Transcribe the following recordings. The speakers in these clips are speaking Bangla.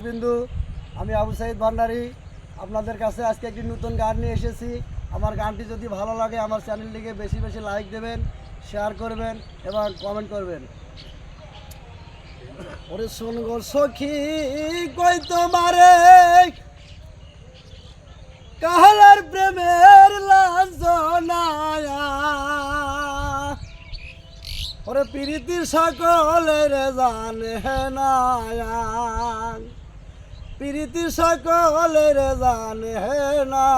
বিন্দু আমি আবু সাইদ ভান্ডারী আপনাদের কাছে আজকে একটি নতুন গান নিয়ে এসেছি। আমার গানটি যদি ভালো লাগে আমার চ্যানেলটিকে বেশি বেশি লাইক দেবেন, শেয়ার করবেন এবং কমেন্ট করবেন। ওরে শোন গো সখী কই তোমারে কাহালার প্রেমের লাঞ্ছনায়া, ওরে প্রীতির সকলের জানে না, প্রীতি সকলের জানে না।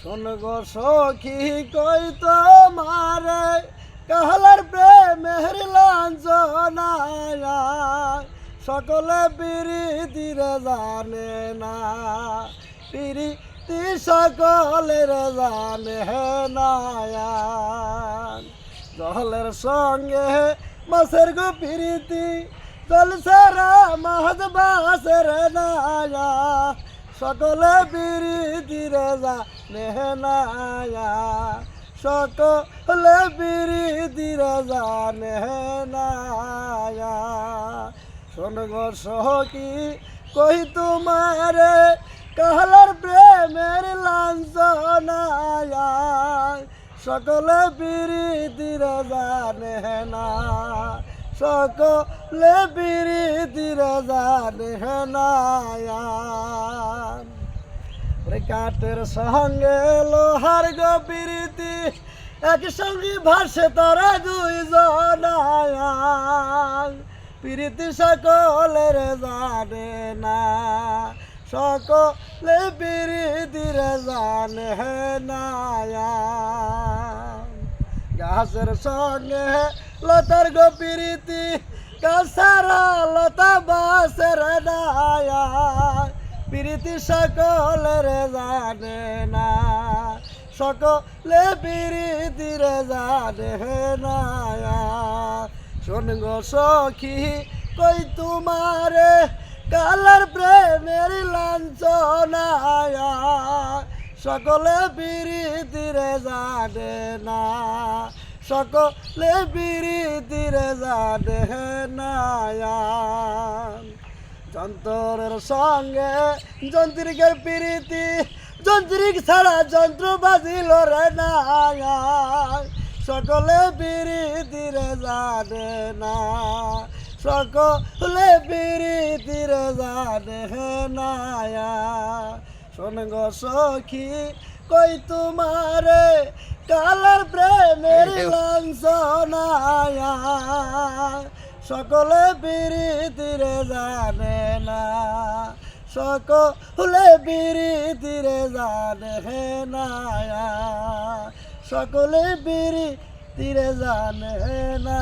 শোন গো সখী কই তোমারে কাহালার প্রেমের লাঞ্ছনায়া, সকলে প্রীতির জানে না, প্রীতি সকলের জানে না। জলের সঙ্গে মাছের গো প্রীতি, জল সারা মাছ বাসের নায়া, সকলে প্রীতির জানে না, সকলে প্রীতির জানে না। শোন গো সখী কই তোমারে কাহালার প্রেমের লাঞ্ছনায়া, সকলে প্রীতির জানে না, সকলে প্রীতির জানে না। কাঠের সঙ্গে লোহার গো প্রীতি, একসঙ্গে ভাসে তারা দুইজন, প্রীতি সকলের জানে না, সকলে প্রীতির জানে না। গাছের সঙ্গে লতার গো প্রীতি, গাছারা লতা বাসের নায়া, প্রীতি সকলের জানে না, সকলে প্রীতির জানে না। শোন গো সখী কই তোমারে কালার প্রেমের লাঞ্ছনায়া, সকলে প্রীতির জানে না, সকলে প্রীতির জানে না। যন্ত্রের সঙ্গে যন্ত্রিকের প্রীতি, যন্ত্রিক ছাড়া যন্ত্র বাজিল রে না, সকলে প্রীতির জানে না, সকলে প্রীতির জানে না। শোন গো সখী কই তোমারে কালার প্রেমের লাঞ্ছনায়া, সকলে প্রীতির জানে না, সকলে প্রীতির জানে না, সকলে প্রীতির জানে না।